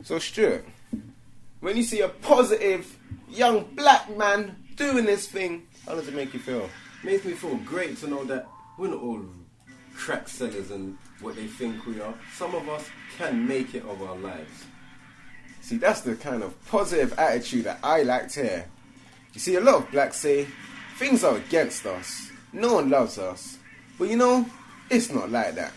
So Stuart, when you see a positive young black man doing this thing, how does it make you feel? Makes me feel great to know that we're not all crack sellers and what they think we are. Some of us can make it of our lives. See, that's the kind of positive attitude that I like to hear. You see, a lot of blacks say things are against us, no one loves us. But you know, it's not like that.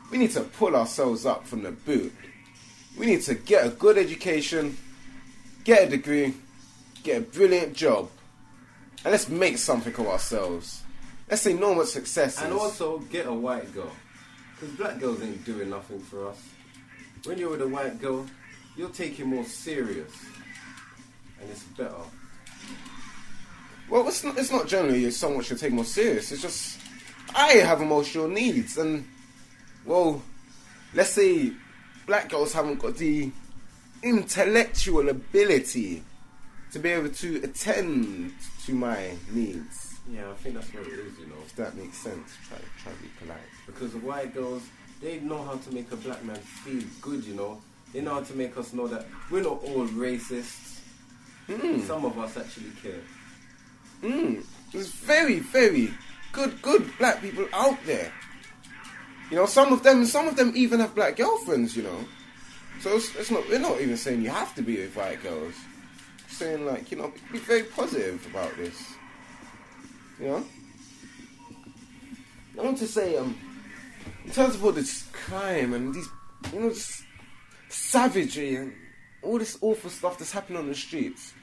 We need to pull ourselves up from the boot. We need to get a good education, get a degree, get a brilliant job, and let's make something of ourselves. Let's say normal successes. And also get a white girl. Because black girls ain't doing nothing for us. When you're with a white girl, you'll take it more serious. And it's better. Well, it's not generally someone should take more serious. It's just, I have emotional needs. And, well, let's say black girls haven't got the intellectual ability to be able to attend to my needs. Yeah, I think that's what it is, you know. If that makes sense, try to be polite. Because the white girls, they know how to make a black man feel good, you know. They know how to make us know that we're not all racists. Some of us actually care. There's very, very good black people out there. You know, some of them even have black girlfriends, you know. So we're not even saying you have to be with white girls. Saying, like, you know, be very positive about this. You know? I want to say, in terms of all this crime and these, you know, this savagery and all this awful stuff that's happening on the streets,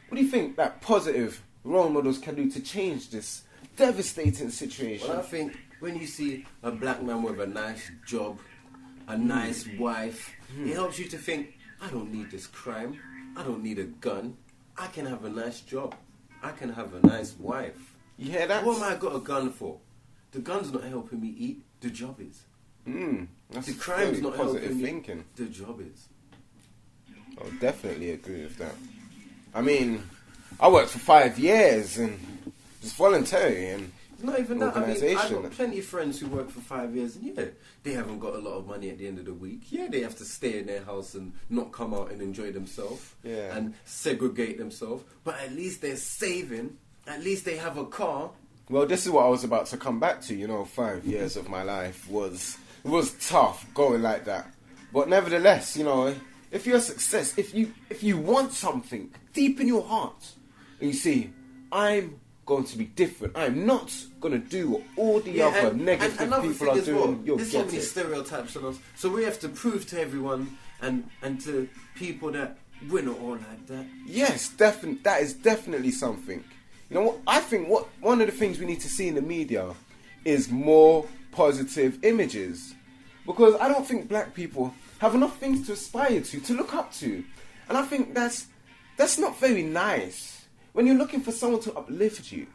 what do you think that positive role models can do to change this devastating situation? Well, I think when you see a black man with a nice job, a nice wife, it helps you to think, I don't need this crime. I don't need a gun. I can have a nice job. I can have a nice wife. You hear that? What am I got a gun for? The gun's not helping me eat. The job is. That's the crime's not positive helping thinking. Me. The job is. I'll definitely agree with that. I mean, I worked for 5 years and just voluntary and not even that. I mean, I've got Organisation. plenty of friends who work for 5 years, and yeah, they haven't got a lot of money at the end of the week. Yeah, they have to stay in their house and not come out and enjoy themselves and segregate themselves. But at least they're saving. At least they have a car. Well, this is what I was about to come back to. You know, 5 years of my life was tough going like that. But nevertheless, you know, if you're a success, if you want something deep in your heart, and you see, I'm going to be different. I'm not going to do what all the other negative people are doing. You'll There's get so many it. stereotypes on us, so we have to prove to everyone and to people that we're not all like that. Yes, that is definitely something. You know what? I think one of the things we need to see in the media is more positive images, because I don't think black people have enough things to aspire to look up to, and I think that's not very nice when you're looking for someone to uplift you.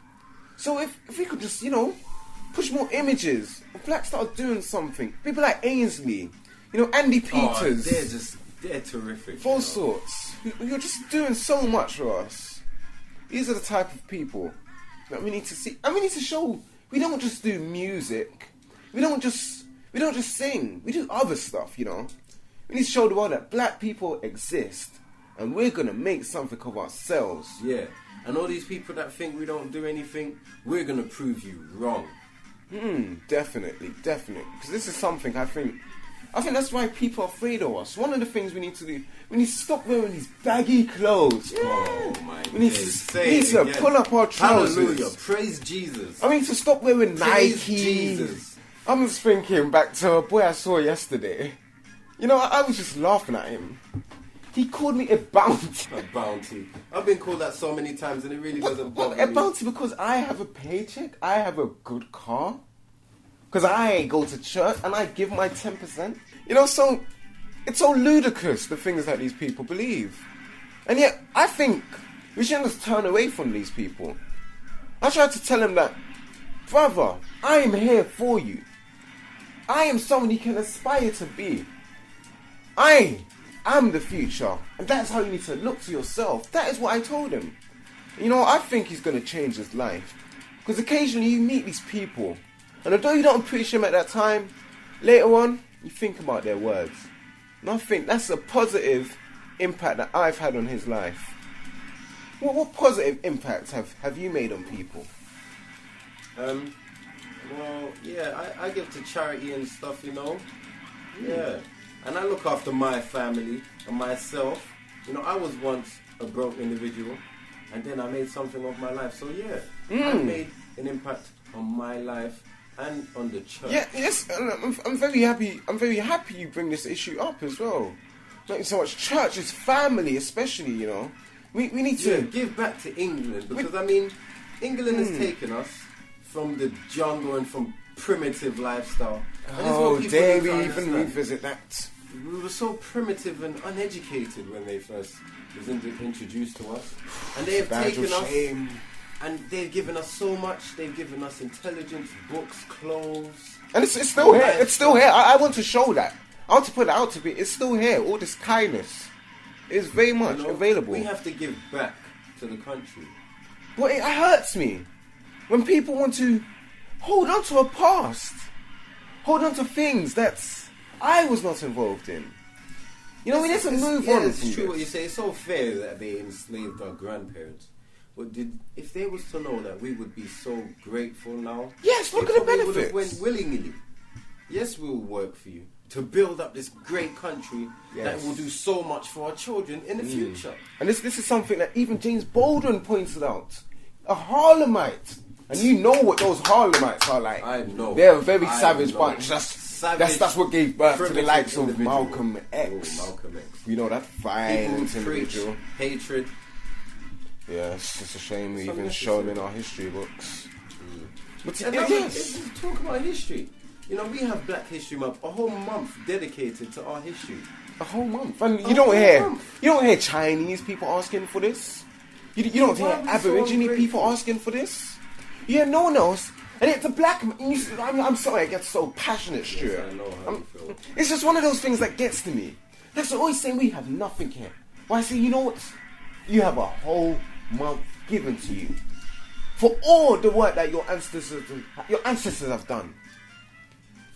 So if we could just, you know, push more images, if blacks start doing something, people like Ainsley, you know, Andy Peters, they're terrific. all sorts, you're just doing so much for us. These are the type of people that we need to see, and we need to show. We don't just do music. We don't just sing. We do other stuff, you know. We need to show the world that black people exist, and we're gonna make something of ourselves. Yeah, and all these people that think we don't do anything, we're gonna prove you wrong. Definitely. Because this is something I think that's why people are afraid of us. One of the things we need to do, we need to stop wearing these baggy clothes. Yeah. Oh my God. We need to pull up our trousers. Hallelujah. Praise Jesus. I need to stop wearing Praise Nike. Jesus. I was thinking back to a boy I saw yesterday. You know, I was just laughing at him. He called me a bounty. A bounty. I've been called that so many times and it really doesn't bother A me. bounty because I have a paycheck, I have a good car, because I go to church and I give my 10%. You know, so it's so ludicrous, the things that these people believe. And yet, I think we shouldn't just turn away from these people. I try to tell them that, brother, I am here for you. I am someone you can aspire to be. I am the future. And that's how you need to look to yourself. That is what I told him. You know, I think he's going to change his life. Because occasionally you meet these people, and although you don't appreciate them at that time, later on, you think about their words. And I think that's a positive impact that I've had on his life. What positive impacts have you made on people? Well, yeah, I give to charity and stuff, you know. Yeah. And I look after my family and myself. You know, I was once a broke individual, and then I made something of my life. So yeah, I've made an impact on my life and on the church. Yeah, yes, and I'm very happy. I'm very happy you bring this issue up as well. Not so much church, it's family, especially. You know, we need to give back to England, because I mean, England has taken us from the jungle and from primitive lifestyle. And oh, dare we even revisit that? We were so primitive and uneducated when they first was introduced to us, and they have taken us and they've given us so much. They've given us intelligence, books, clothes, and it's still here. It's still here. I want to show that. I want to put it out to be. It's still here. All this kindness is very much available. We have to give back to the country. But it hurts me when people want to hold on to a past, hold on to things that I was not involved in. You know, we need to move on. It's true what you say. It's so fair that they enslaved our grandparents. But if they was to know that we would be so grateful now. Yes, look at the benefits. Would have went willingly. Yes, we will work for you to build up this great country that will do so much for our children in the future. And this is something that even James Baldwin pointed out. A Harlemite. And you know what those Harlemites are like. I know. They're a very savage bunch. That's what gave birth to the likes of Malcolm X. Oh, Malcolm X. You know, that violent individual. Hatred. Yeah, it's just a shame we even shown in our history books. But yes, talk about history. You know, we have Black History Month, a whole month dedicated to our history. A whole month, and you don't hear Chinese people asking for this. You don't hear Aborigine people asking for this. You hear no one else, and it's a black. I'm sorry, I get so passionate, Stuart. Yes, I know how you feel. It's just one of those things that gets to me. That's always saying we have nothing here. Well, I say, you know what? You have a whole month given to you for all the work that your ancestors have done.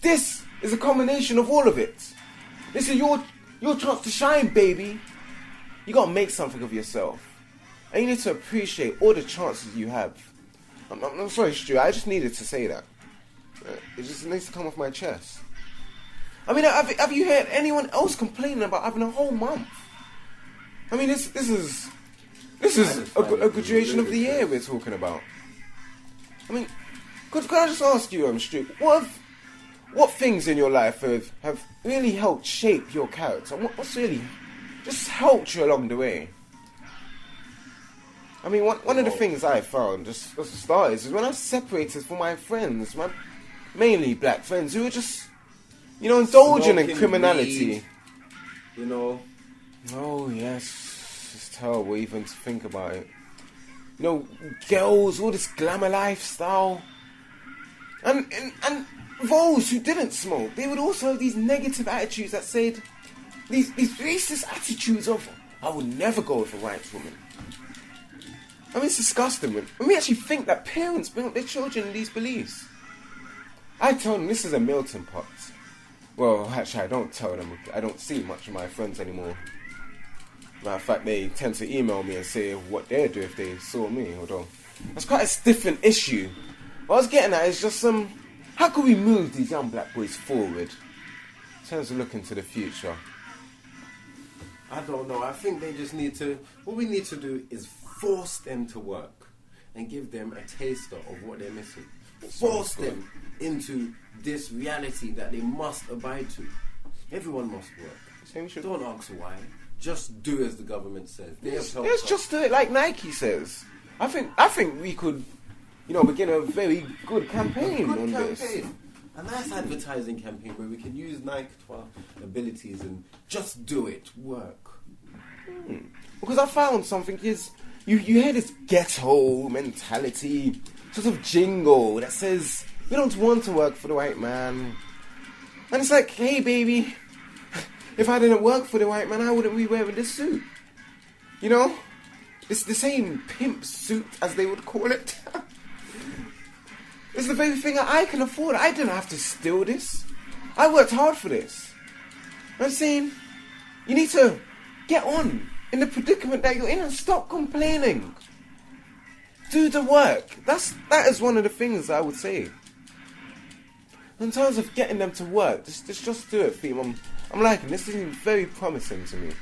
This is a combination of all of it. This is your chance to shine, baby. You gotta make something of yourself, and you need to appreciate all the chances you have. I'm sorry, Stu. I just needed to say that. It just needs to come off my chest. I mean, have you heard anyone else complaining about having a whole month? I mean, this is a graduation of the year we're talking about. I mean, could I just ask you, Stu, what things in your life have really helped shape your character? What's really just helped you along the way? I mean, one of the things I found, just as a start, is when I separated from my friends, my mainly black friends, who were just, indulging in criminality. Weed, you know. Oh, yes. It's terrible even to think about it. Girls, all this glamour lifestyle. And those who didn't smoke, they would also have these negative attitudes that said, these racist attitudes of, I would never go with a white woman. I mean, it's disgusting when we actually think that parents bring up their children in these beliefs. I tell them this is a melting pot. Well, actually, I don't tell them. I don't see much of my friends anymore. Matter of fact, they tend to email me and say what they'd do if they saw me. Although that's quite a different issue. What I was getting at is just how can we move these young black boys forward in terms of looking to the future? I don't know. I think they just need to. What we need to do is force them to work and give them a taster of what they're missing. Force them into this reality that they must abide to. Everyone must work. Don't ask why. Just do as the government says. Let's just do it like Nike says. I think we could, begin a very good campaign on this. A nice advertising campaign where we can use Nike to our abilities and just do it. Work. Because I found something is you hear this ghetto mentality sort of jingle that says we don't want to work for the white man. And it's like, hey baby, if I didn't work for the white man, I wouldn't be wearing this suit. It's the same pimp suit as they would call it. It's the very thing that I can afford. I didn't have to steal this. I worked hard for this. I'm saying, You need to get on in the predicament that you're in and stop complaining. Do the work. That is one of the things I would say. In terms of getting them to work, just do it, Theme. I'm liking this. This is very promising to me.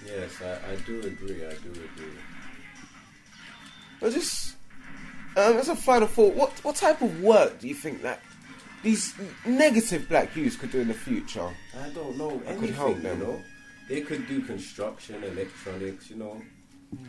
Yes, I do agree. But just as a final thought, what type of work do you think that these negative black youths could do in the future? I don't know. I could help them. You know? They could do construction, electronics, you know,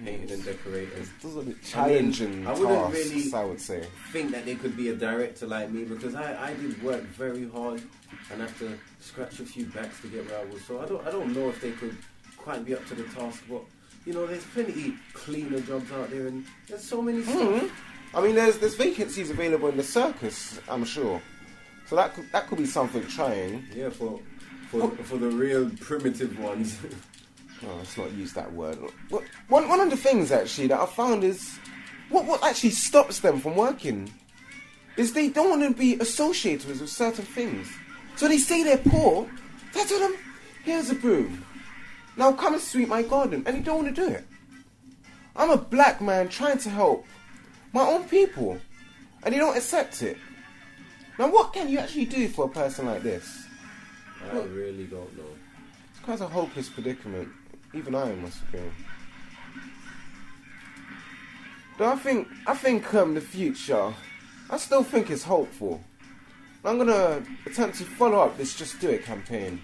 painting and decorating. Those are the challenging I wouldn't tasks, really I would say. think that they could be a director like me, because I did work very hard and have to scratch a few backs to get where I was. So I don't know if they could quite be up to the task, but you know, there's plenty cleaner jobs out there, and there's so many stuff. I mean, there's vacancies available in the circus, I'm sure. So that could be something trying. Yeah, for the real primitive ones. Oh, let's not use that word. One of the things actually that I found is what actually stops them from working is they don't want to be associated with certain things. So they say they're poor. They tell them, here's a broom. Now come and sweep my garden, and they don't want to do it. I'm a black man trying to help my own people, and they don't accept it. Now what can you actually do for a person like this? I really don't know. It's quite a hopeless predicament. Even I must agree. Though I think the future, I still think it's hopeful. I'm gonna attempt to follow up this Just Do It campaign.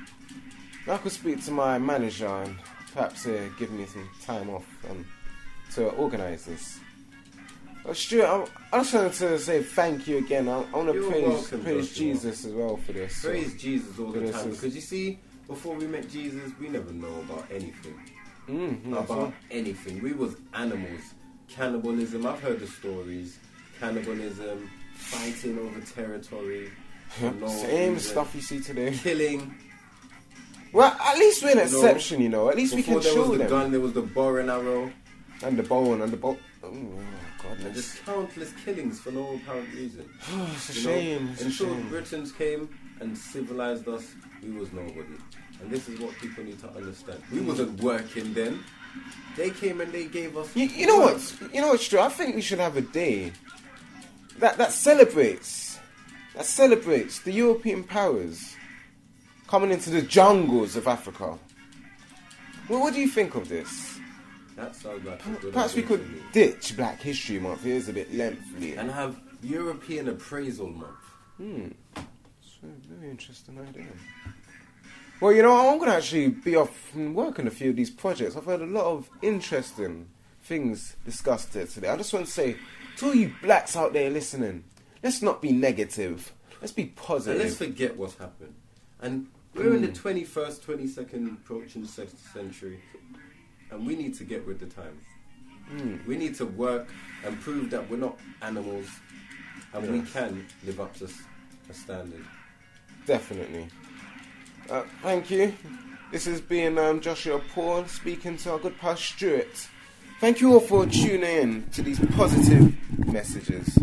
I could speak to my manager and perhaps give me some time off to organise this. Stuart, I just wanted to say thank you again. I want to praise Jesus as well for this. Praise Jesus all the time, because you see, before we met Jesus, we never know about anything. Anything. We was animals. Cannibalism, I've heard the stories. Cannibalism, fighting over territory. Same stuff you see today. Killing. Well, at least we're an exception, you know. At least we can show them. Before there was the gun, there was the bow and arrow. And the bow and the bow. Oh, God. And just countless killings for no apparent reason. It's a shame. Until Britons came and civilized us, we was nobody. And this is what people need to understand. We wasn't working then. They came and they gave us. You know what? You know what's true? I think we should have a day that celebrates the European powers coming into the jungles of Africa. Well, what do you think of this? That sounds like a good Perhaps we idea could to me. ditch Black History Month. It is a bit lengthy. And have European Appraisal Month. It's a very interesting idea. Well, you know, I'm going to actually be off from work on a few of these projects. I've heard a lot of interesting things discussed here today. I just want to say to all you blacks out there listening, let's not be negative. Let's be positive. And let's forget what's happened. And we're in the 21st, 22nd, approaching the 6th century. And we need to get with the times. We need to work and prove that we're not animals. And we can live up to a standard. Definitely. Thank you. This has been Joshua Paul speaking to our good pal Stuart. Thank you all for tuning in to these positive messages.